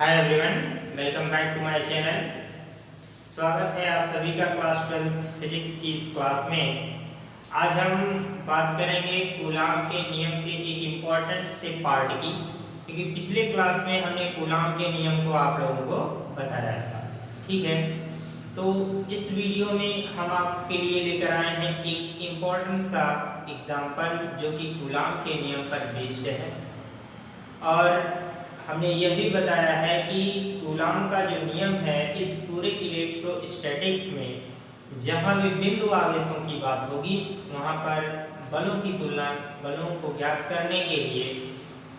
Hi everyone, welcome back to my channel. स्वागत है आप सभी का क्लास 12 फिजिक्स की इस क्लास में। आज हम बात करेंगे कूलाम के नियम के एक इम्पॉर्टेंट से पार्ट की, क्योंकि पिछले क्लास में हमने कूलाम के नियम को आप लोगों को बताया था। ठीक है, तो इस वीडियो में हम आपके लिए लेकर आए हैं एक इम्पॉर्टेंट सा एग्जाम्पल जो कि कूलाम के नियम पर बेस्ड है। और हमने यह भी बताया है कि कूलाम का जो नियम है इस पूरे इलेक्ट्रोस्टैटिक्स में जहाँ भी बिंदु आवेशों की बात होगी वहाँ पर बलों की तुलना, बलों को ज्ञात करने के लिए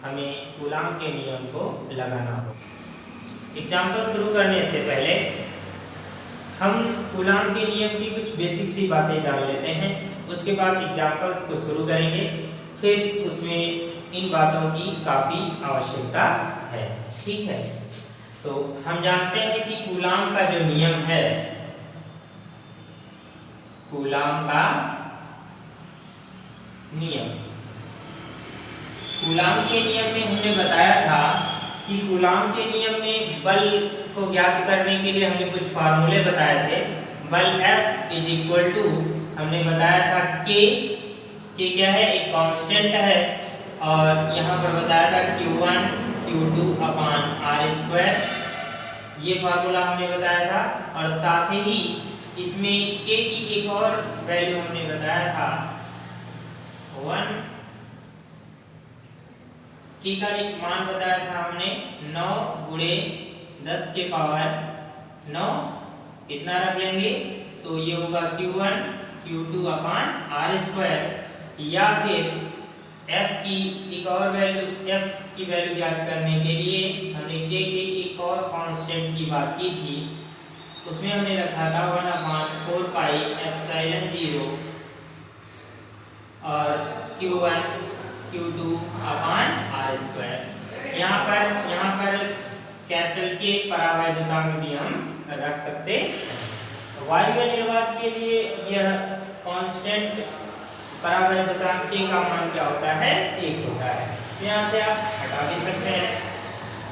हमें कूलाम के नियम को लगाना होगा। एग्जाम्पल शुरू करने से पहले हम कूलाम के नियम की कुछ बेसिक सी बातें जान लेते हैं, उसके बाद एग्जाम्पल्स को शुरू करेंगे। फिर उसमें इन बातों की काफ़ी आवश्यकता है। ठीक है, तो हम जानते हैं कि कूलाम का जो नियम है, कूलाम का नियम, कूलाम के नियम में हमने बताया था कि कूलाम के नियम में बल को ज्ञात करने के लिए हमने कुछ फार्मूले बताए थे। बल F इज इक्वल टू, हमने बताया था के क्या है, एक कांस्टेंट है, और यहाँ पर बताया था Q1 Q2 अपान R स्क्वायर, ये फार्मूला हमने बताया था। और साथ ही इसमें K की एक और वैल्यू हमने बताया था 1, K का एक मान बताया था हमने 9 गुणे 10 के पावर 9, इतना रख लेंगे तो ये होगा Q1 Q2 अपान R स्क्वायर। या फिर F की एक और वैल्यू, F की वैल्यू ज्ञात करने के लिए हमने K के एक और कांस्टेंट की बात की थी, उसमें हमने रखा था 1 अपान 4 पाई एप्सिलॉन 0 और Q1 Q2 अपान R स्क्वायर। यहाँ पर कैपिटल K परावैद्युतांक भी हम रख सकते हैं। वायु निर्वात के लिए यह कांस्टेंट परावैद्युतांक K का मान क्या होता है, 1 होता है। तो यहाँ से आप हटा भी सकते हैं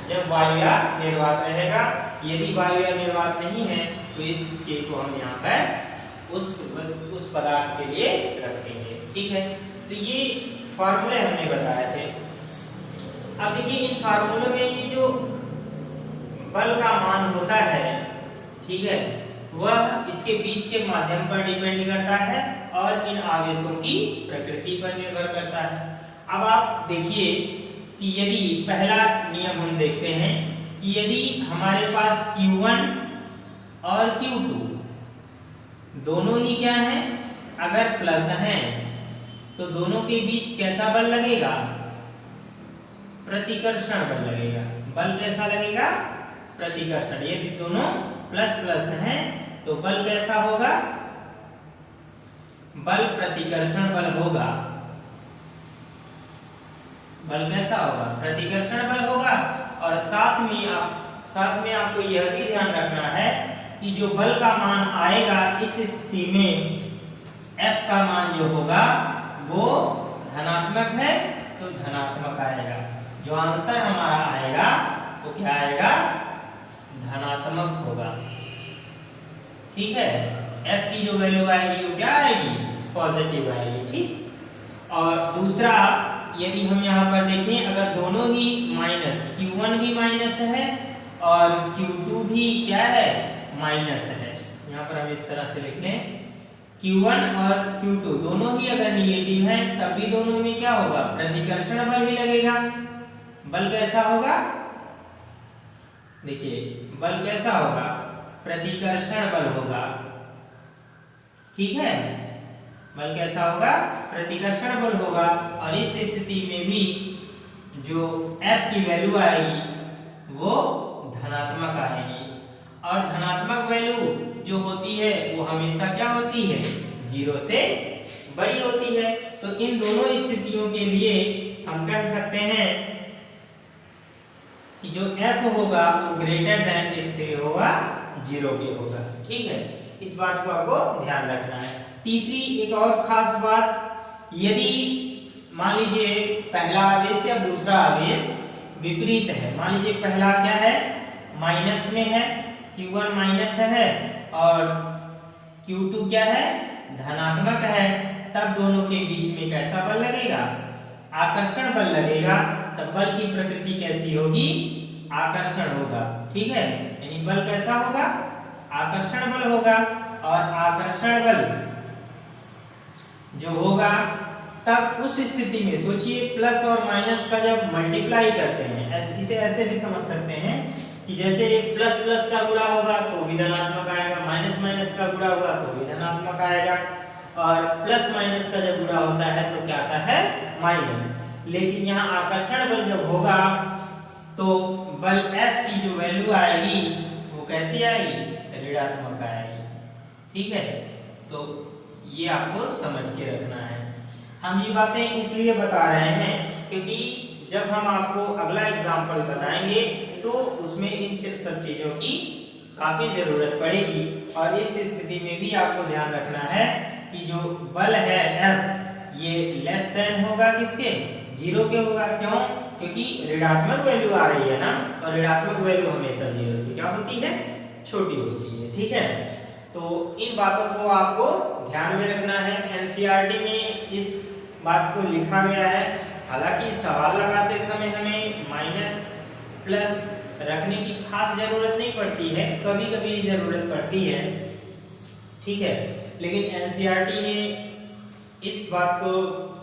जब वायु निर्वात रहेगा। यदि वायु निर्वात नहीं है तो इस K को हम यहाँ पर उस पदार्थ के लिए रखेंगे। ठीक है, तो ये फार्मूले हमने बताए थे। अब देखिए इन फार्मूलों में ये जो बल का मान होता है, ठीक है, वह इसके बीच के माध्यम पर डिपेंड करता है और इन आवेशों की प्रकृति पर निर्भर करता है। अब आप देखिए कि यदि पहला नियम हम देखते हैं कि यदि हमारे पास Q1 और Q2 दोनों ही क्या हैं, अगर प्लस हैं तो दोनों के बीच कैसा बल लगेगा, प्रतिकर्षण बल लगेगा। बल कैसा लगेगा, प्रतिकर्षण। यदि दोनों प्लस प्लस हैं तो बल कैसा होगा, बल प्रतिकर्षण बल होगा। बल कैसा होगा, प्रतिकर्षण बल होगा। और साथ में आपको यह भी ध्यान रखना है कि जो बल का मान आएगा इस स्थिति में F का मान जो होगा वो धनात्मक है तो धनात्मक आएगा। जो आंसर हमारा आएगा वो क्या आएगा, धनात्मक होगा। ठीक है, F की जो वैल्यू आएगी वो क्या आएगी, पॉजिटिव आएगी। ठीक, और दूसरा यदि हम यहाँ पर देखें, अगर दोनों ही माइनस, Q1 भी माइनस है और Q2 भी क्या है, माइनस है, यहाँ पर हम इस तरह से लिख लें, Q1 और Q2 दोनों ही अगर निगेटिव हैं तब भी दोनों में क्या होगा, प्रतिकर्षण बल ही लगेगा। बल कैसा होगा, देखिए बल कैसा होगा, प्रतिकर्षण बल होगा। ठीक है, बल कैसा होगा, प्रतिकर्षण बल होगा। और इस स्थिति में भी जो F की वैल्यू आएगी वो धनात्मक आएगी। और धनात्मक वैल्यू जो होती है वो हमेशा क्या होती है, 0 से बड़ी होती है। तो इन दोनों स्थितियों के लिए हम कह सकते हैं कि जो F होगा वो ग्रेटर देन इससे होगा, 0 के होगा। ठीक है, इस बात को आपको ध्यान रखना है। तीसरी एक और खास बात, यदि मान लीजिए पहला आवेश या दूसरा आवेश विपरीत है। मान लीजिए पहला क्या है, माइनस में है, Q1 माइनस है और Q2 क्या है, धनात्मक है, तब दोनों के बीच में कैसा बल लगेगा, आकर्षण बल लगेगा। तब बल की प्रकृति कैसी होगी, आकर्षण होगा। ठीक है, यानी बल कैसा होगा, आकर्षण बल होगा। और आकर्षण बल जो होगा तब उस स्थिति में सोचिए प्लस और माइनस का जब मल्टीप्लाई करते हैं, इसे ऐसे भी समझ सकते हैं कि जैसे प्लस प्लस का गुणा होगा तो भी धनात्मक आएगा, माइनस माइनस का गुणा होगा तो भी धनात्मक आएगा, और प्लस माइनस का जब गुणा होता है तो क्या आता है, माइनस। लेकिन यहाँ आकर्षण बल जब होगा तो बल F की जो वैल्यू आएगी वो कैसी आएगी, ऋणात्मक आएगी। ठीक है, तो ये आपको समझ के रखना है। हम ये बातें इसलिए बता रहे हैं क्योंकि जब हम आपको अगला एग्जाम्पल बताएंगे तो उसमें इन सब चीजों की काफी जरूरत पड़ेगी। और इस स्थिति में भी आपको ध्यान रखना है कि जो बल है F ये लेस देन होगा किसके, 0 के होगा। क्यों, क्योंकि ऋणात्मक वैल्यू आ रही है ना, और ऋणात्मक वैल्यू हमेशा 0 से क्या होती है, छोटी होती है। ठीक है, तो इन बातों को आपको ध्यान में रखना है। एनसीईआरटी में इस बात को लिखा गया है। हालांकि सवाल लगाते समय हमें माइनस प्लस रखने की खास जरूरत नहीं पड़ती है, कभी कभी जरूरत पड़ती है। ठीक है, लेकिन एनसीईआरटी ने इस बात को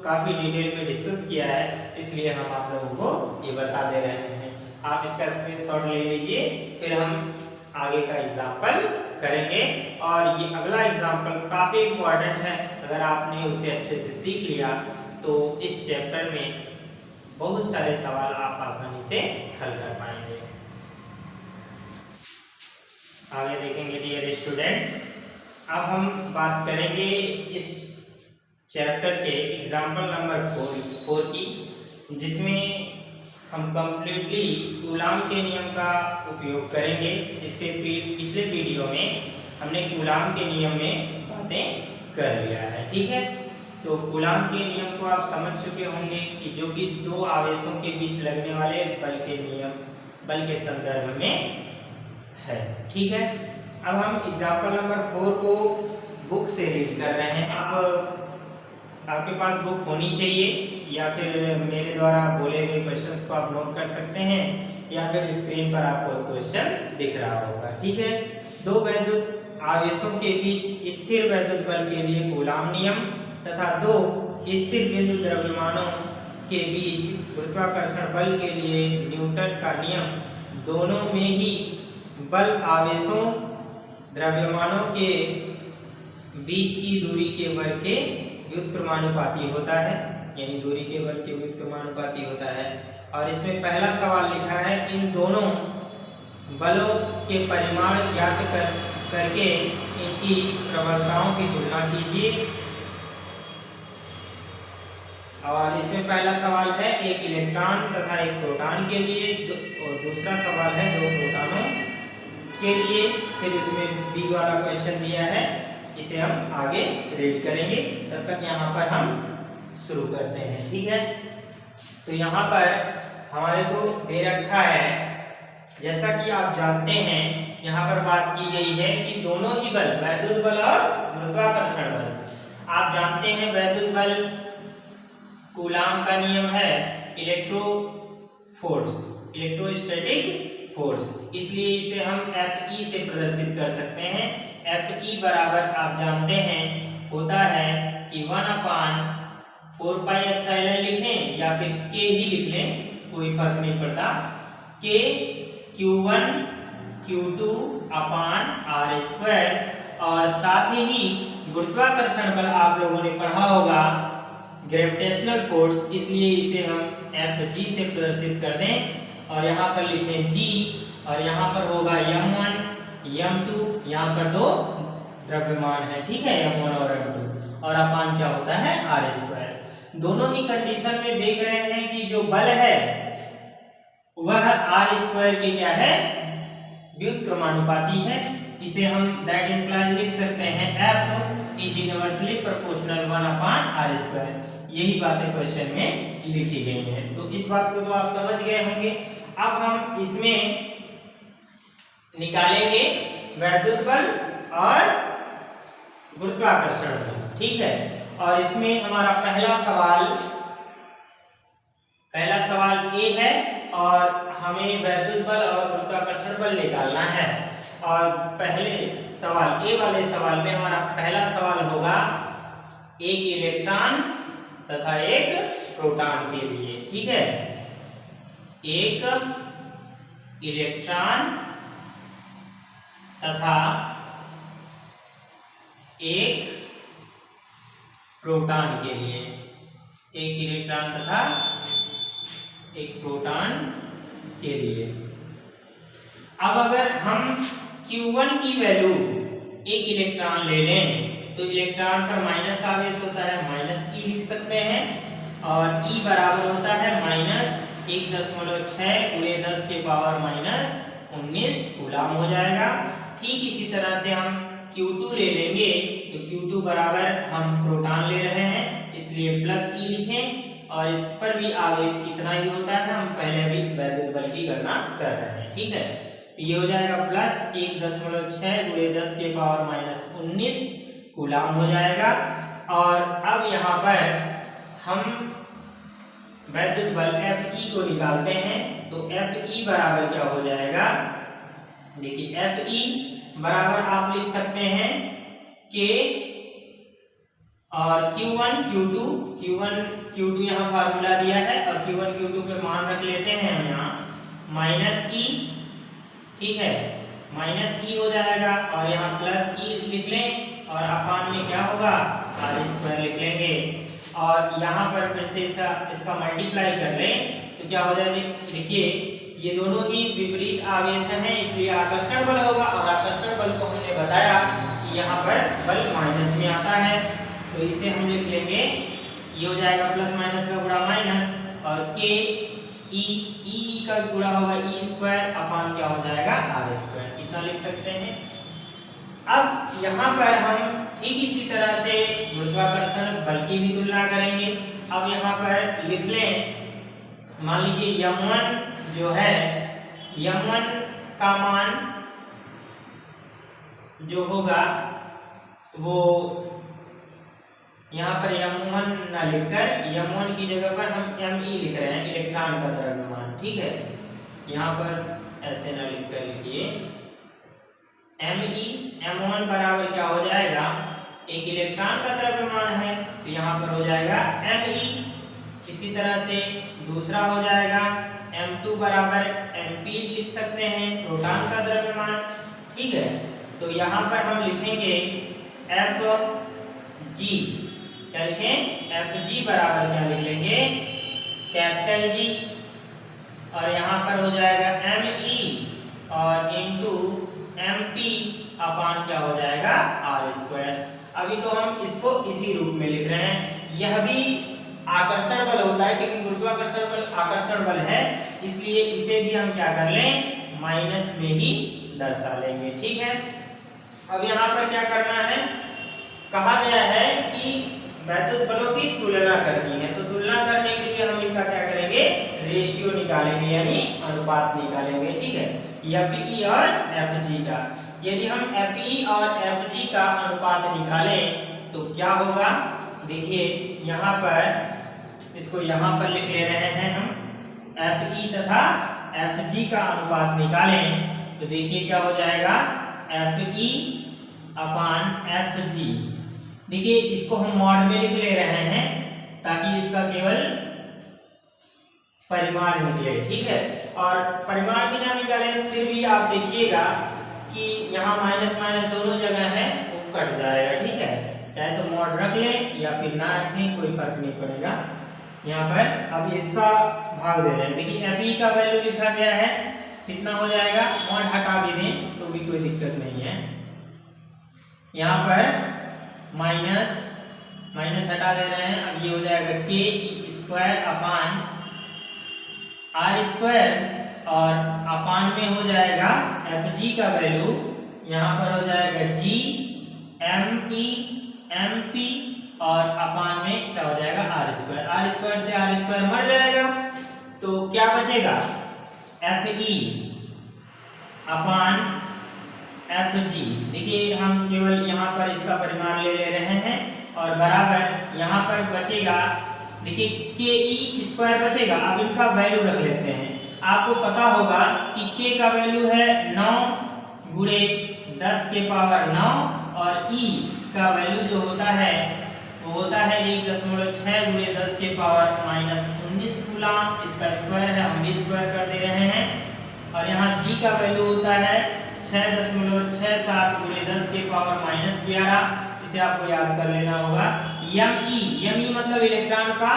काफी डिटेल में डिस्कस किया है, इसलिए हम आप लोगों को ये बता दे रहे हैं। आप इसका स्क्रीनशॉट ले लीजिए, फिर हम आगे का एग्जाम्पल करेंगे। और ये अगला एग्जाम्पल काफी इम्पोर्टेंट है, अगर आपने उसे अच्छे से सीख लिया तो इस चैप्टर में बहुत सारे सवाल आप आसानी से हल कर पाएंगे। आगे देखेंगे डियर स्टूडेंट, अब हम बात करेंगे इस चैप्टर के एग्जाम्पल नंबर 4 की, जिसमें हम कंप्लीटली कूलाम के नियम का उपयोग करेंगे। इसके पिछले वीडियो में हमने कूलाम के नियम में बातें कर लिया है। ठीक है, तो कूलाम के नियम को आप समझ चुके होंगे कि जो कि दो आवेशों के बीच लगने वाले बल के नियम, बल के संदर्भ में है। ठीक है, अब हम एग्जाम्पल नंबर 4 को बुक से रीड कर रहे हैं। आपके पास बुक होनी चाहिए, या फिर मेरे द्वारा बोले गए क्वेश्चंस को आप नोट कर सकते हैं, या फिर स्क्रीन पर आपको क्वेश्चन दिख रहा होगा। ठीक है, दो वैद्युत आवेशों के बीच स्थिर वैद्युत बल के लिए कूलाम नियम तथा दो स्थिर बिंदु द्रव्यमानों के बीच गुरुत्वाकर्षण बल के लिए न्यूटन का नियम, दोनों में ही बल आवेशों द्रव्यमानों के बीच की दूरी के वर्ग के व्युत्क्रमानुपाती होता है, यानी दूरी के वर्ग के व्युत्क्रमानुपाती होता है। और इसमें पहला सवाल लिखा है, इन दोनों बलों के परिमाण ज्ञात करके इनकी प्रबलताओं की तुलना कीजिए। और इसमें पहला सवाल है एक इलेक्ट्रॉन तथा एक प्रोटॉन के लिए, और दूसरा सवाल है दो प्रोटॉनों के लिए। फिर इसमें बी वाला क्वेश्चन दिया है, इसे हम आगे रीड करेंगे। तब तक यहाँ पर हम शुरू करते हैं। ठीक है, तो यहाँ पर हमारे को दे रखा है, जैसा कि आप जानते हैं यहाँ पर बात की गई है कि दोनों ही बल, वैद्युत बल और गुरुत्वाकर्षण बल। आप जानते हैं वैद्युत बल कूलाम का नियम है इलेक्ट्रोस्टैटिक फोर्स, इसलिए इसे हम Fe से प्रदर्शित कर सकते हैं। Fe बराबर आप जानते हैं होता है कि 1/4 पाई एप्सिलॉन लिखें या फिर K ही लिख लें, कोई फर्क नहीं पड़ता। K Q1 Q2 अपान r²। और साथ ही गुरुत्वाकर्षण बल आप लोगों ने पढ़ा होगा ग्रेविटेशनल फोर्स, इसलिए इसे हम Fg से प्रदर्शित कर दें। और यहाँ पर लिखें G, और यहाँ पर होगा m1 m2, यहाँ पर दो द्रव्यमान है। ठीक है, m1 और m2, और अपान क्या होता है r²। दोनों ही कंडीशन में देख रहे हैं कि जो बल है वह r² के क्या है, व्युत्क्रमानुपाती है। इसे हम दैट इंप्लाइज लिख सकते हैं F is inversely proportional 1/r²। यही बातें क्वेश्चन में लिखी गई हैं। तो इस बात को तो आप समझ गए होंगे। अब हम इसमें निकालेंगे वैद्युत बल और गुरुत्वाकर्षण बल, ठीक है। और इसमें हमारा पहला सवाल ए है और हमें वैद्युत बल और गुरुत्वाकर्षण बल निकालना है। और पहले सवाल ए वाले सवाल में हमारा पहला सवाल होगा एक इलेक्ट्रॉन तथा एक प्रोटॉन के लिए, ठीक है। एक इलेक्ट्रॉन तथा एक प्रोटॉन के लिए, एक इलेक्ट्रॉन तथा एक प्रोटॉन के लिए। अब अगर हम Q1 की वैल्यू एक इलेक्ट्रॉन ले लें तो इलेक्ट्रॉन पर माइनस आवेश होता है, माइनस ई लिख सकते हैं। और ई बराबर होता है माइनस 1.6 गुणे 10 के पावर माइनस 19 कूलम हो जाएगा। ठीक इसी तरह से हम Q2 ले लेंगे तो Q2 बराबर हम प्रोटॉन ले रहे हैं इसलिए प्लस ई लिखें और इस पर भी आवेश इतना ही होता है, हम पहले भी वैद्युत बल की गणना कर रहे हैं, ठीक है। तो ये हो जाएगा प्लस 1.6 गुणे 10 के पावर माइनस 19 कूलम हो जाएगा। और अब यहाँ पर हम वैद्युत बल Fe को निकालते हैं तो Fe बराबर क्या हो जाएगा, देखिए Fe बराबर आप लिख सकते हैं K और Q1 यहाँ फार्मूला दिया है और Q1 Q2 पे मान रख लेते हैं हम यहाँ माइनस ई, ठीक है, माइनस ई हो जाएगा और यहाँ प्लस ई लिख लें और अपान में क्या होगा आर स्क्वायर लिख लेंगे। और यहाँ पर फिर से इसका मल्टीप्लाई कर लें तो क्या हो जाएगा, देखिए ये दोनों ही विपरीत आवेश हैं इसलिए आकर्षण बल होगा और आकर्षण बल को हमने बताया कि यहाँ पर बल माइनस में आता है तो इसे हम लिख लेंगे, ये हो जाएगा प्लस माइनस का गुणा माइनस और के ई का गुणा होगा ई स्क्वायर अपान क्या हो जाएगा आर स्क्वायर, इतना लिख सकते हैं। अब यहाँ पर हम ठीक इसी तरह से गुरुत्वाकर्षण बल की भी तुलना करेंगे। अब यहाँ पर लिख लें, मान लीजिए m1 जो है, m1 का मान जो होगा वो यहाँ पर m1 ना लिखकर m1 की जगह पर हम me लिख रहे हैं, इलेक्ट्रॉन का द्रव्यमान, ठीक है। यहाँ पर ऐसे ना लिखकर लिखिए m1 बराबर क्या हो जाएगा, एक इलेक्ट्रॉन का द्रव्यमान है तो यहाँ पर हो जाएगा me। इसी तरह से दूसरा हो जाएगा m2 बराबर mp लिख सकते हैं, प्रोटॉन का द्रव्यमान, ठीक है। तो यहाँ पर हम लिखेंगे Fg, क्या लिखें Fg बराबर क्या लिख लेंगे कैपिटल G और यहाँ पर हो जाएगा me और इनटू mp अपान क्या हो जाएगा आर स्क्वायर। अभी तो हम इसको इसी रूप में लिख रहे हैं, यह भी आकर्षण बल होता है क्योंकि गुरुत्वाकर्षण बल आकर्षण बल है इसलिए इसे भी हम क्या कर लें माइनस में ही दर्शा लेंगे, ठीक है। अब यहाँ पर क्या करना है, कहा गया है कि वैद्युत बलों की तुलना करनी है तो तुलना करने के लिए हम इनका क्या करेंगे रेशियो निकालेंगे यानी अनुपात निकालेंगे, ठीक है, Fe और Fg का। यदि हम Fe और Fg का अनुपात निकालें तो क्या होगा, देखिए यहाँ पर इसको यहाँ पर लिख ले रहे हैं हम, Fe तथा Fg का अनुपात निकालें तो देखिए क्या हो जाएगा Fe अपान Fg। देखिए इसको हम मॉड में लिख ले रहे हैं ताकि इसका केवल परिमाण निकले, ठीक है। और परिमाण भी ना निकाले फिर भी आप देखिएगा कि यहाँ माइनस माइनस दोनों जगह है वो कट जाएगा, ठीक है। चाहे तो मॉड रख लें या फिर ना रखें कोई फर्क नहीं पड़ेगा। यहाँ पर अब इसका भाग दे रहे हैं, देखिए Fe का वैल्यू लिखा गया है कितना हो जाएगा, मॉड हटा भी दें तो भी कोई दिक्कत नहीं है। यहाँ पर माइनस माइनस हटा दे रहे हैं, अब ये हो जाएगा के स्क्वायर अपान आर स्क्वायर और अपान में हो जाएगा Fg का वैल्यू यहाँ पर हो जाएगा G me mp और अपान में क्या हो जाएगा आर स्क्वायर से आर स्क्वायर मर जाएगा, तो क्या बचेगा F E upon F G. देखिए हम केवल यहाँ पर इसका परिमाण ले रहे हैं और बराबर यहाँ पर बचेगा, देखिए के ई स्क्वायर बचेगा। अब इनका वैल्यू रख लेते हैं। आपको पता होगा कि के का वैल्यू है 9 गुणे 10 के पावर 9 और ई का वैल्यू जो होता है वो होता है 1.6 गुणे 10 के पावर -19 कूलम। इसका स्क्वायर है, हम भी स्क्वायर कर दे रहे हैं। और यहाँ जी का वैल्यू होता है 6.67 गुणे 10 के पावर -11। इसे आपको याद कर लेना होगा। एम मतलब इलेक्ट्रॉन का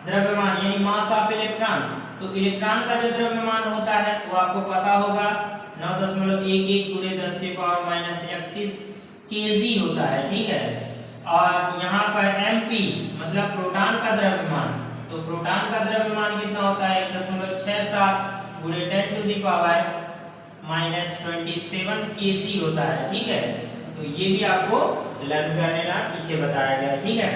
द्रव्यमान यानी मास ऑफ इलेक्ट्रॉन। तो इलेक्ट्रॉन का जो द्रव्यमान होता है वो आपको पता होगा 9.11 गुणे 10 के पावर -31 केजी होता है, ठीक है। और यहाँ पर एमपी मतलब प्रोटॉन का द्रव्यमान, तो प्रोटॉन का द्रव्यमान कितना होता है 1.67 गुणे 10 टू द पावर -27 केजी होता है, ठीक है। तो ये भी आपको लर्न कर लेना, पीछे बताया गया, ठीक है।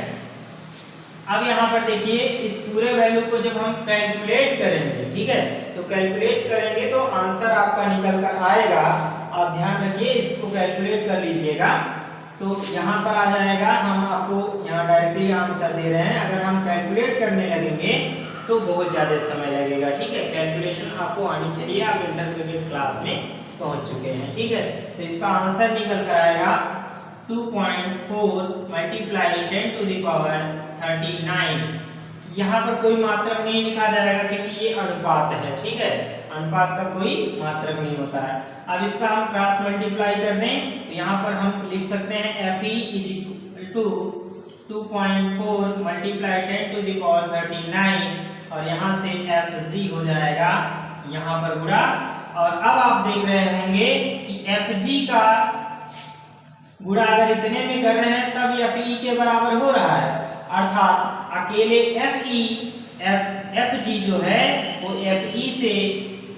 अब यहाँ पर देखिए इस पूरे वैल्यू को जब हम कैलकुलेट करेंगे, ठीक है, तो कैलकुलेट करेंगे तो आंसर आपका निकल कर आएगा। आप ध्यान रखिए, इसको कैलकुलेट कर लीजिएगा। तो यहाँ पर आ जाएगा, हम आपको यहाँ डायरेक्टली आंसर दे रहे हैं। अगर हम कैलकुलेट करने लगेंगे तो बहुत ज़्यादा समय लगेगा, ठीक है। कैलकुलेशन आपको आनी चाहिए, आप इंटरमीडिएट क्लास में पहुंच चुके हैं, ठीक है। तो इसका आंसर निकल कर आएगा 2.4 मल्टीप्लाई 10 टू द पावर 39। यहाँ पर कोई मात्रक नहीं लिखा जाएगा क्योंकि ये अनुपात है, ठीक है। अनुपात का कोई मात्रक नहीं होता है। अब इसका हम क्रॉस मल्टीप्लाई कर दें तो यहाँ पर हम लिख सकते हैं F E is equal to 2.4 multiply 10 to the power 39 और यहाँ से एफ जी हो जाएगा यहाँ पर गुणा। और अब आप देख रहे होंगे कि एफ जी का गुणा अगर इतने में कर रहे हैं तब एफ ई के बराबर हो रहा है, अर्थात अकेले एफ जी जो है वो एफ ई से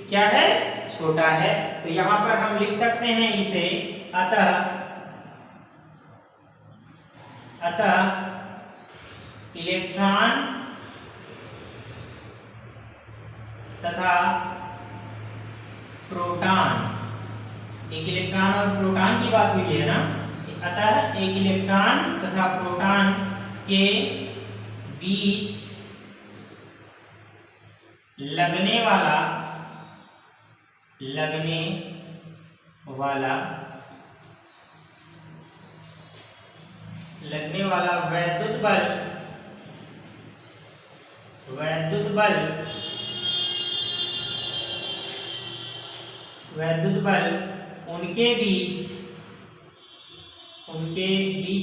क्या है छोटा है। तो यहाँ पर हम लिख सकते हैं इसे अतः इलेक्ट्रॉन तथा प्रोटॉन, एक इलेक्ट्रॉन और प्रोटॉन की बात हुई है ना, अतः एक इलेक्ट्रॉन तथा प्रोटॉन के बीच लगने वाला वैद्युत बल उनके बीच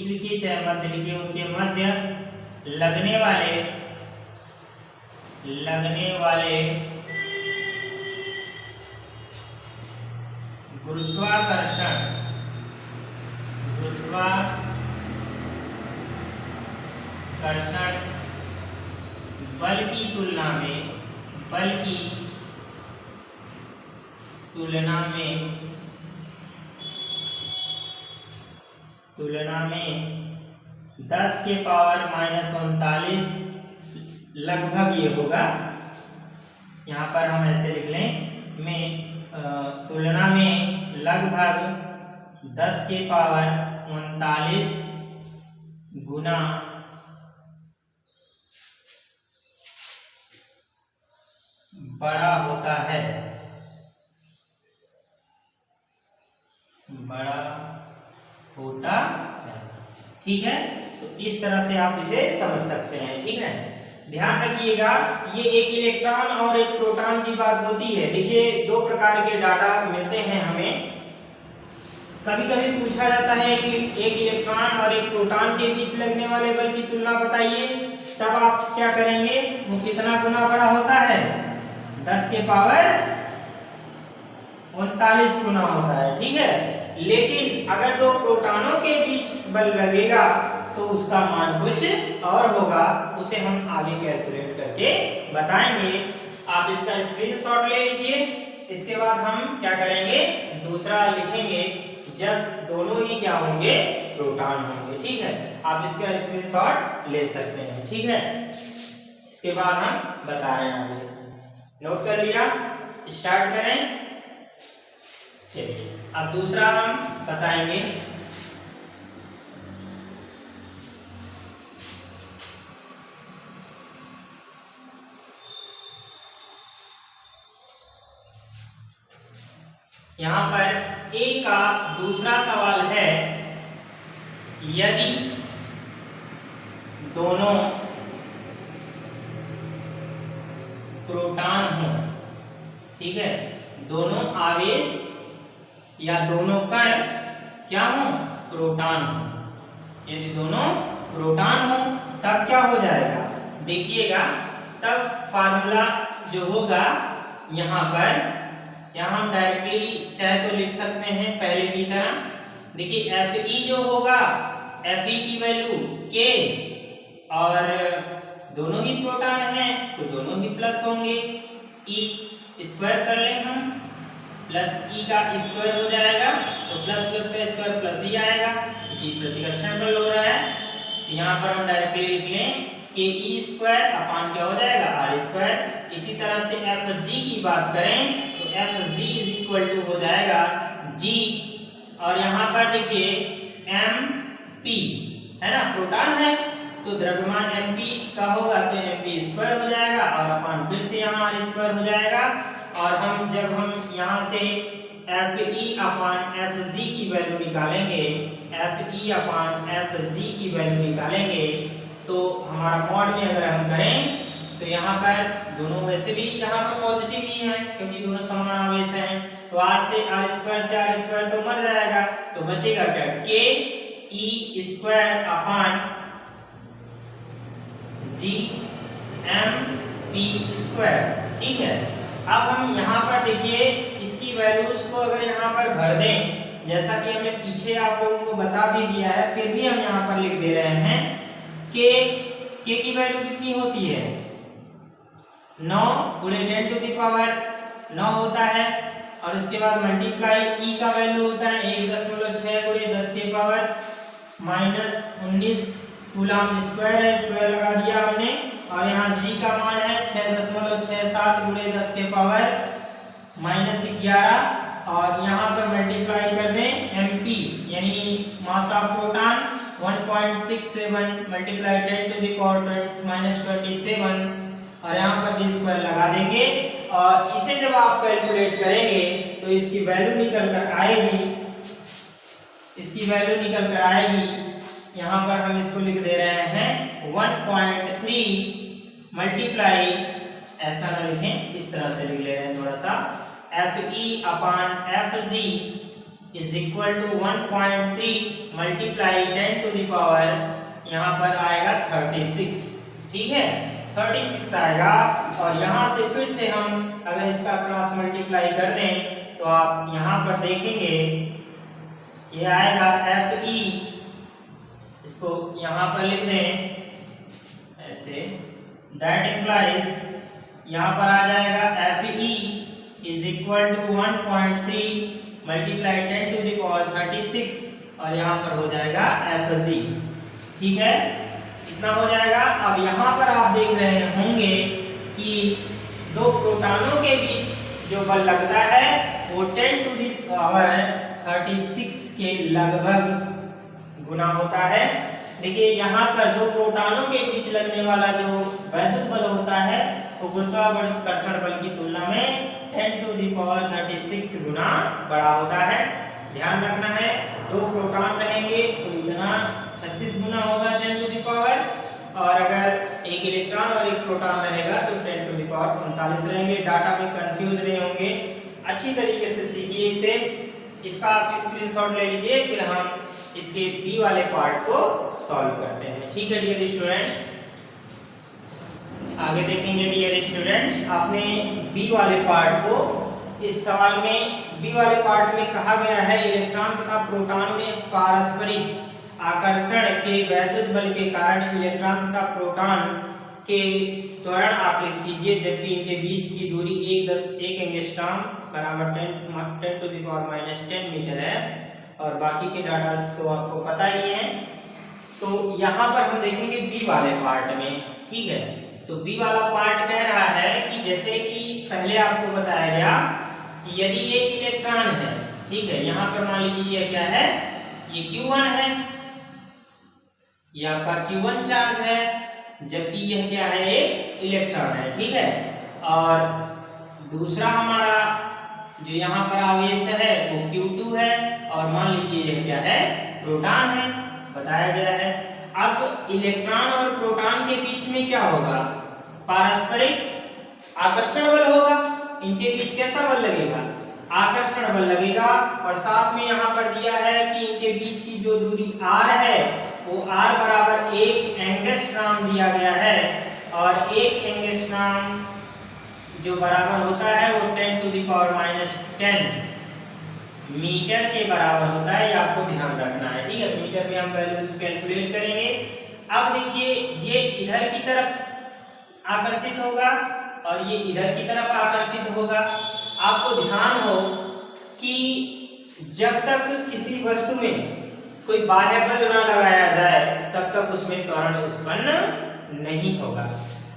लिखिए चाहे मध्य लिखिए, उनके मध्य लगने वाले गुरुत्वाकर्षण बल की तुलना में 10 के पावर -39 लगभग ये होगा। यहाँ पर हम ऐसे लिख लें में तुलना में लगभग 10 के पावर 39 गुना बड़ा होता है, ठीक है। तो इस तरह से आप इसे समझ सकते हैं, ठीक है। ध्यान रखिएगा, ये एक इलेक्ट्रॉन और एक प्रोटॉन की बात होती है। देखिए दो प्रकार के डाटा मिलते हैं हमें। कभी कभी पूछा जाता है कि एक इलेक्ट्रॉन और एक प्रोटॉन के बीच लगने वाले बल की तुलना बताइए, तब आप क्या करेंगे, वो कितना गुना बड़ा होता है, 10 के पावर 39 गुना होता है, ठीक है। लेकिन अगर दो प्रोटॉनों के बीच बल लगेगा तो उसका मान कुछ और होगा, उसे हम आगे कैलकुलेट करके बताएंगे। आप इसका स्क्रीनशॉट ले लीजिए। इसके बाद हम क्या करेंगे, दूसरा लिखेंगे जब दोनों ही क्या होंगे, प्रोटॉन होंगे। ठीक है, आप इसका स्क्रीनशॉट ले सकते हैं। ठीक है, इसके बाद हम बता रहे हैं आगे। नोट कर लिया, स्टार्ट करें। चलिए अब दूसरा हम बताएंगे। यहां पर ए का दूसरा सवाल है, यदि दोनों प्रोटॉन हो, ठीक है, दोनों आवेश या दोनों कण क्या हो, प्रोटॉन हो। यदि दोनों प्रोटॉन हो तब क्या हो जाएगा, देखिएगा, तब फार्मूला जो होगा यहाँ पर, यहाँ हम डायरेक्टली चाहे तो लिख सकते हैं पहले की तरह। देखिए Fe जो होगा, Fe की वैल्यू K, और दोनों ही प्रोटॉन हैं तो दोनों ही प्लस होंगे। E स्क्वायर कर लें हम, प्लस E का स्क्वायर हो जाएगा, तो प्लस प्लस का स्क्वायर प्लस ही आएगा क्योंकि प्रतिकर्षण बल हो रहा है। तो यहाँ पर हम डायरेक्टली लिख लें कि E स्क्वायर अपान क्या हो जाएगा, R स्क्वायर। इसी तरह से Fg की बात करें तो Fg इज इक्वल टू हो जाएगा G, और यहाँ पर देखिए Mp है ना, प्रोटॉन है तो द्रव्यमान Mp का होगा तो Mp स्क्वायर हो जाएगा, और अपान फिर से यहाँ R स्क्वायर हो जाएगा। और जब हम यहाँ से Fe अपान Fg की वैल्यू निकालेंगे, Fe अपान Fg की वैल्यू निकालेंगे, तो हमारा मॉड में अगर हम करें तो यहाँ पर दोनों वैसे भी यहाँ पर पॉजिटिव ही हैं क्योंकि दोनों समान आवेश हैं, तो R स्क्वायर तो मर जाएगा, तो बचेगा क्या, K E square upon G M P square. ठीक है, अब हम यहाँ पर देखिए इसकी वैल्यूज को अगर यहाँ पर भर दें, जैसा कि हमने पीछे आप लोगों को बता भी दिया है, फिर भी हम यहाँ पर लिख दे रहे हैं कि K की वैल्यू कितनी होती है, 9 गुणे 10 टू द पावर 9 होता है, और उसके बाद मल्टीप्लाई E का वैल्यू होता है 1.6 गुणे 10 के पावर -19 कूलम स्क्वायर है, स्क्वायर लगा दिया हमने, और यहाँ G का मान है 6.67 गुणे 10 के पावर -11, और यहाँ पर मल्टीप्लाई कर दें MP यानी mass of proton 1.67 multiply 10 to the power -27, और यहाँ पर भी स्क्वायर लगा देंगे, और इसे जब आप कैलकुलेट करेंगे तो इसकी वैल्यू निकल कर आएगी, यहाँ पर हम इसको लिख दे रहे हैं 1.3 मल्टीप्लाई, ऐसा ना लिखें, इस तरह से लिख ले रहे हैं थोड़ा सा, Fe upon Fg is equal to 1.3 multiply 10 to the power, यहाँ पर आएगा 36। ठीक है, 36 आएगा, और यहाँ से फिर से हम अगर इसका क्रॉस मल्टीप्लाई कर दें तो आप यहाँ पर देखेंगे ये आएगा Fe, इसको यहाँ पर लिख दें ऐसे, दैट इम्प्लाइज यहाँ पर आ जाएगा Fe is equal to 1.3 multiply 10 to the power 36, और यहाँ पर हो जाएगा Fg। ठीक है, इतना हो जाएगा। अब यहाँ पर आप देख रहे होंगे कि दो प्रोटॉनों के बीच जो बल लगता है वो 10 टू द पावर 36 के लगभग गुना होता है। देखिए यहाँ पर दो प्रोटॉनों के बीच लगने वाला जो वैद्युत बल होता है वो गुरुत्वाकर्षण बल की तुलना में 10 टू द पावर 36 गुना बड़ा होता है। ध्यान रखना है, दो प्रोटॉन रहेंगे तो इतना 36 गुना होगा 10 टू द पावर, और अगर एक इलेक्ट्रॉन और एक प्रोटॉन रहेगा तो 10 टू द पावर 39 रहेंगे। डाटा में कंफ्यूज नहीं होंगे, अच्छी तरीके से सीखिए इसे। इसका आप स्क्रीनशॉट ले लीजिए, फिर हम इसके बी वाले पार्ट को सॉल्व करते हैं। ठीक है डियर स्टूडेंट, आगे देखेंगे डियर स्टूडेंट, आपने बी वाले पार्ट को, इस सवाल में बी वाले पार्ट में कहा गया है इलेक्ट्रॉन तथा प्रोटॉन में पारस्परिक आकर्षण के वैद्युत बल के कारण इलेक्ट्रॉन तथा प्रोटॉन के त्वरण आकलित कीजिए, जबकि इनके बीच की दूरी 1 एंगस्ट्रॉम बराबर 10 टू द पावर -10 मीटर है। और बाकी के डाटा तो आपको पता ही है। तो यहाँ पर हम देखेंगे बी वाले पार्ट में, ठीक है। तो बी वाला पार्ट कह रहा है कि जैसे कि पहले आपको बताया गया कि यदि एक इलेक्ट्रॉन है, ठीक है, यहाँ पर मान लीजिए ये क्या है, ये Q1 है, ये आपका Q1 चार्ज है, जबकि यह क्या है, एक इलेक्ट्रॉन है, ठीक है। और दूसरा हमारा जो यहाँ पर आवेश है वो Q2 है, और मान लीजिए यह क्या है, प्रोटॉन है, बताया गया है। अब इलेक्ट्रॉन और प्रोटॉन के बीच में क्या होगा, पारस्परिक आकर्षण बल होगा। इनके बीच कैसा बल लगेगा, आकर्षण बल लगेगा। और साथ में यहाँ पर दिया है कि इनके बीच की जो दूरी r है वो r बराबर 1 एंगस्ट्रॉम दिया गया है, और 1 एंगस्ट्रॉम जो बराबर होता है वो 10⁻⁻10 मीटर के बराबर होता है, ये आपको ध्यान रखना है, ठीक है। मीटर में हम वैल्यूज कैलकुलेट करेंगे। अब देखिए ये इधर की तरफ आकर्षित होगा और ये इधर की तरफ आकर्षित होगा। आपको ध्यान हो कि जब तक किसी वस्तु में कोई बाह्य बल ना लगाया जाए तब तक उसमें त्वरण उत्पन्न नहीं होगा।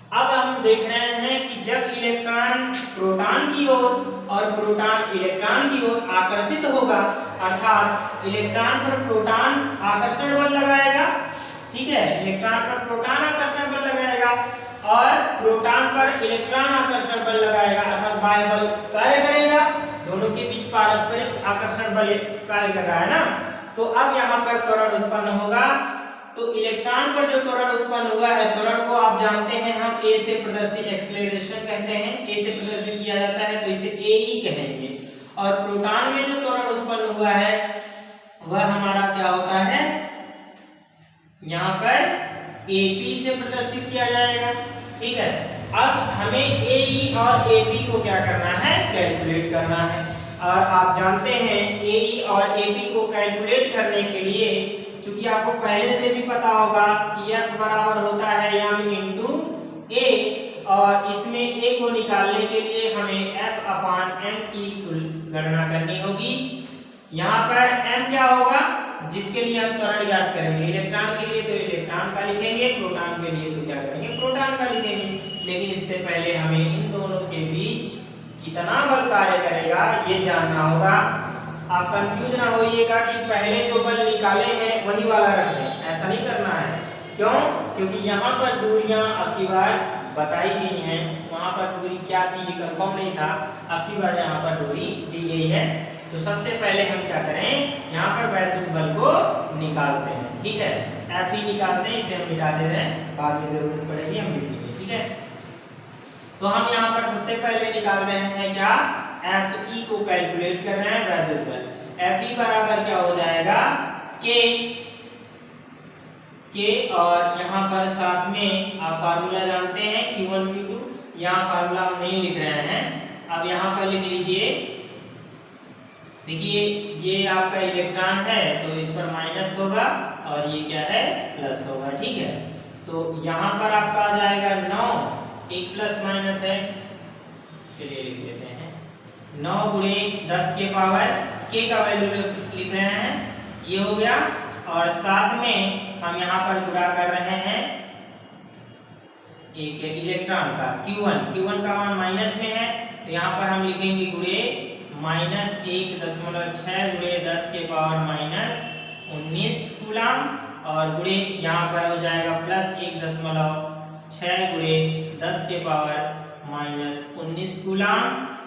अब हम देख रहे हैं कि जब इलेक्ट्रॉन प्रोटॉन की ओर और प्रोटॉन इलेक्ट्रॉन की ओर आकर्षित होगा, अर्थात इलेक्ट्रॉन पर प्रोटॉन आकर्षण बल लगाएगा, ठीक है, इलेक्ट्रॉन पर प्रोटॉन आकर्षण बल लगाएगा और प्रोटॉन पर इलेक्ट्रॉन आकर्षण बल लगाएगा, अर्थात बाह्य बल कार्य करेगा। दोनों के बीच पारस्परिक आकर्षण बल कार्य कर रहा है ना। तो अब यहाँ पर त्वरण उत्पन्न होगा। तो इलेक्ट्रॉन पर जो त्वरण उत्पन्न हुआ है, त्वरण को आप जानते हैं हम ए से प्रदर्शित एक्सेलरेशन कहते हैं, ए से प्रदर्शित किया जाता है तो इसे ए ई कहेंगे। और प्रोटॉन में जो त्वरण उत्पन्न हुआ है वह हमारा क्या होता है, यहाँ पर एपी से प्रदर्शित किया जाएगा, ठीक है। अब हमें ए ई और एपी को क्या करना है, कैलकुलेट करना है। और आप जानते हैं ए ई और एपी को कैलकुलेट करने के लिए, क्योंकि आपको पहले से भी पता होगा कि F बराबर होता है m इंटू ए, और इसमें a को निकालने के लिए हमें F/m की गणना करनी होगी। यहाँ पर m क्या होगा, जिसके लिए हम त्वरण ज्ञात करेंगे। इलेक्ट्रॉन के लिए तो इलेक्ट्रॉन का लिखेंगे, प्रोटॉन के लिए तो क्या करेंगे, प्रोटॉन का लिखेंगे। लेकिन इससे पहले हमें इन दोनों के बीच कितना बल कार्य करेगा ये जानना होगा। आप कंफ्यूज ना होइएगा कि पहले जो बल निकाले हैं वही वाला रख दें, ऐसा नहीं करना है। क्यों, क्योंकि यहाँ पर दूरियां अब की बार बताई गई हैं, वहाँ पर दूरी क्या थी ये कंफर्म नहीं था, अब की बार यहाँ पर दूरी दी गई है। तो सबसे पहले हम क्या करें, यहाँ पर वैद्युत बल को निकालते हैं, ठीक है। एफ ई निकालते हैं, इसे हम मिटा दे रहे हैं, बाद में जरूरत पड़ेगी हम लिखेंगे, ठीक है। तो हम यहाँ पर सबसे पहले निकाल रहे हैं क्या, एफ ई को कैलकुलेट कर रहे हैं वैद्युत बल। एफ ई बराबर क्या हो जाएगा, के और यहाँ पर साथ में आप फार्मूला जानते हैं Q1 Q2, यहाँ फार्मूला हम नहीं लिख रहे हैं। अब यहाँ पर लिख लीजिए, देखिए ये आपका इलेक्ट्रॉन है तो इस पर माइनस होगा और ये क्या है, प्लस होगा, ठीक है। तो यहाँ पर आपका आ जाएगा 9, एक प्लस माइनस है, चलिए लिख लेते हैं 9 गुणे 10 के पावर के का वैल्यू लिख रहे हैं, ये हो गया। और साथ में हम यहाँ पर गुणा कर रहे हैं एक इलेक्ट्रॉन का Q1 का मान माइनस में है, तो यहाँ पर हम लिखेंगे गुणे -1.6 गुणे 10 के पावर -19 कूलम, और गुणे यहाँ पर हो जाएगा प्लस 1.6 गुणे 10 के पावर -19 कूलम,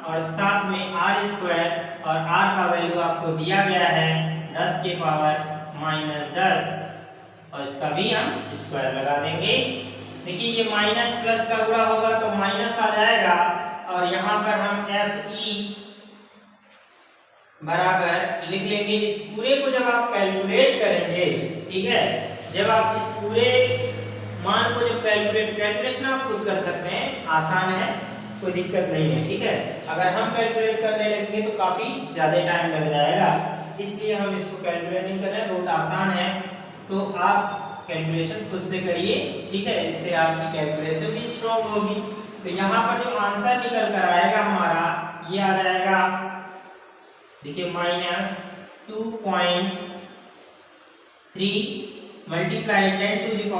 और साथ में r² और r का वैल्यू आपको दिया गया है 10 के पावर -10, और इसका भी हम स्क्वायर लगा देंगे। देखिए ये माइनस प्लस का गुणा होगा तो माइनस आ जाएगा, और यहाँ पर हम Fe बराबर लिख लेंगे। इस पूरे को जब आप कैलकुलेट करेंगे, ठीक है, जब आप इस पूरे मान को जब कैलकुलेशन आप खुद कर सकते हैं, आसान है, कोई दिक्कत नहीं है, ठीक है। अगर हम कैलकुलेट करने लगेंगे तो काफी ज्यादा टाइम लग जाएगा, इसलिए हम इसको कैलकुलेट नहीं कर रहे हैं, बहुत आसान है। तो आप कैलकुलेशन खुद से करिए, ठीक है, इससे आपकी कैलकुलेशन भी स्ट्रॉन्ग होगी। तो यहाँ पर जो आंसर निकल कर आएगा हमारा, ये आ जाएगा, देखिए 2.3 मल्टीप्लाई 10⁻⁸।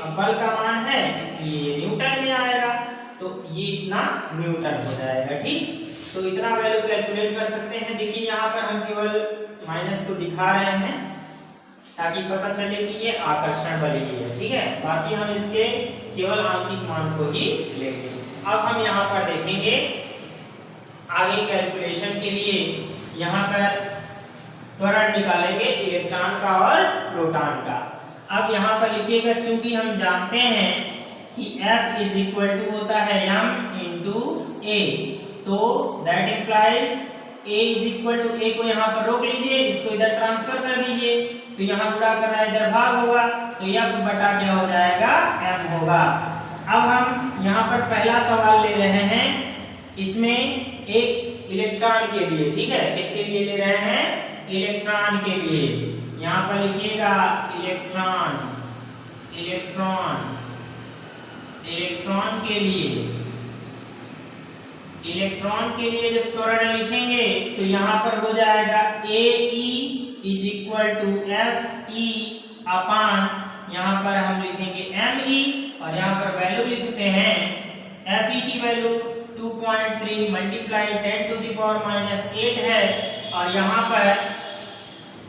अब बल का मान है इसलिए ये न्यूटन में आएगा, तो ये इतना न्यूटन हो जाएगा। ठीक, तो इतना वैल्यू कैलकुलेट कर सकते हैं। देखिए यहाँ पर हम केवल माइनस को दिखा रहे हैं ताकि पता चले कि ये आकर्षण बल ही है। ठीक है, बाकी हम इसके केवल आंतरिक मान को ही लेंगे। अब हम यहाँ पर देखेंगे आगे कैलकुलेशन के लिए यहाँ पर त्वरण निकालेंगे इलेक्ट्रॉन का और प्रोटॉन का। अब यहाँ पर लिखिएगा, चूंकि हम जानते हैं कि F इज इक्वल टू होता है m इंटू ए, तो that implies A is equal to a को यहाँ पर रोक लीजिए, इसको इधर ट्रांसफर कर दीजिए, तो यहाँ गुणा कर रहा है इधर भाग होगा, तो F बटा क्या हो जाएगा m होगा। अब हम यहाँ पर पहला सवाल ले रहे हैं, इसमें एक इलेक्ट्रॉन के लिए। ठीक है, किसके लिए ले रहे हैं? इलेक्ट्रॉन के लिए। यहाँ पर लिखिएगा इलेक्ट्रॉन, इलेक्ट्रॉन, इलेक्ट्रॉन के लिए। इलेक्ट्रॉन के लिए जब त्वरण लिखेंगे तो यहाँ पर हो जाएगा AE is equal to FE upon, यहाँ पर हम लिखेंगे ME और यहाँ पर वैल्यू लिखते हैं FE की वैल्यू 2.3 मल्टीप्लाई 10⁻⁸ है, और यहाँ पर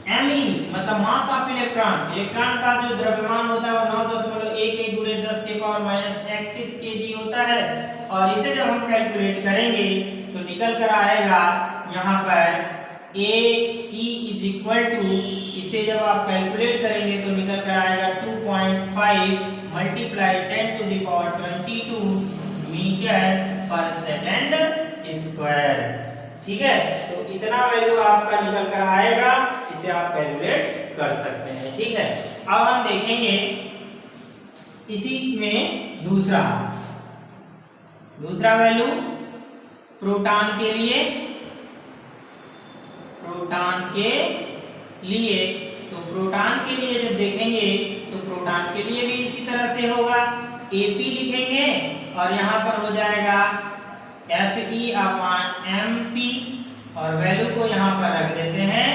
Me मतलब मास ऑफ इलेक्ट्रॉन, इलेक्ट्रॉन का जो द्रव्यमान होता है वो 9.11 × 10⁻31 kg होता है। और इसे जब हम कैलकुलेट करेंगे तो निकल कर आएगा यहाँ पर AE इज इक्वल टू, इसे जब आप कैलकुलेट करेंगे तो निकल कर आएगा 2.5 मल्टीप्लाई 10⁻22 मीटर पर सेकंड स्क्वायर। ठीक है, तो इतना वैल्यू आपका निकल कर आएगा, इसे आप कैलकुलेट कर सकते हैं। ठीक है, अब हम देखेंगे इसी में दूसरा वैल्यू प्रोटॉन के लिए। प्रोटॉन के लिए, तो प्रोटॉन के लिए जब देखेंगे तो प्रोटॉन के लिए भी इसी तरह से होगा, AP लिखेंगे और यहाँ पर हो जाएगा FE अपान MP, और वैल्यू को यहाँ पर रख देते हैं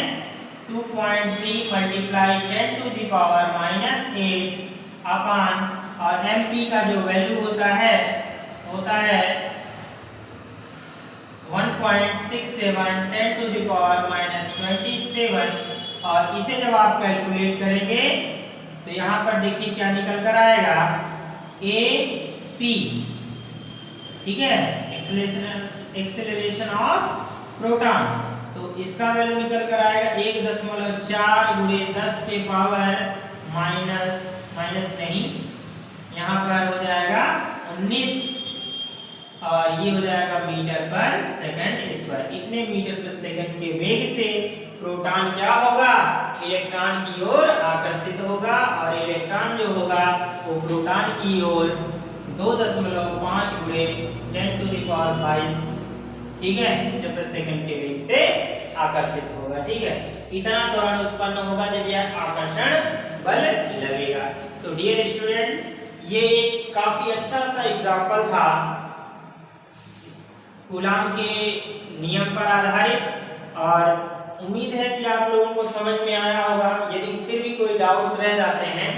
2.3 मल्टीप्लाई 10⁻⁸ अपान, और MP का जो वैल्यू होता है 1.67 10⁻⁻27, और इसे जब आप कैलकुलेट करेंगे तो यहाँ पर देखिए क्या निकल कर आएगा AP। ठीक है, एक्सेलरेशन ऑफ प्रोटॉन, तो इसका वैल्यू निकल कर आएगा 1.4 × 10 के पावर माइनस नहीं, यहाँ पर हो जाएगा 19, और ये हो जाएगा मीटर पर सेकंड स्क्वायर। इतने मीटर पर सेकंड के वेग से प्रोटॉन क्या होगा? इलेक्ट्रॉन की ओर आकर्षित होगा, और इलेक्ट्रॉन जो होगा वो प्रोटॉन की ओर 2.5 × 10⁻22 ठीक है मीटर पर सेकंड के वेग से आकर्षित होगा। ठीक है, इतना त्वरण उत्पन्न होगा जब यह आकर्षण बल लगेगा। तो डियर स्टूडेंट, ये एक काफी अच्छा सा एग्जांपल था कूलाम के नियम पर आधारित, और उम्मीद है कि आप लोगों को समझ में आया होगा। यदि फिर भी कोई डाउट्स रह जाते हैं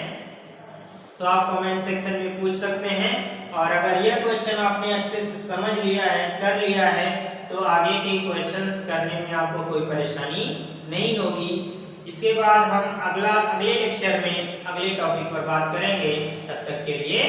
तो आप कमेंट सेक्शन में पूछ सकते हैं, और अगर यह क्वेश्चन आपने अच्छे से समझ लिया है, कर लिया है, तो आगे के क्वेश्चंस करने में आपको कोई परेशानी नहीं होगी। इसके बाद हम अगले लेक्चर में अगले टॉपिक पर बात करेंगे। तब तक के लिए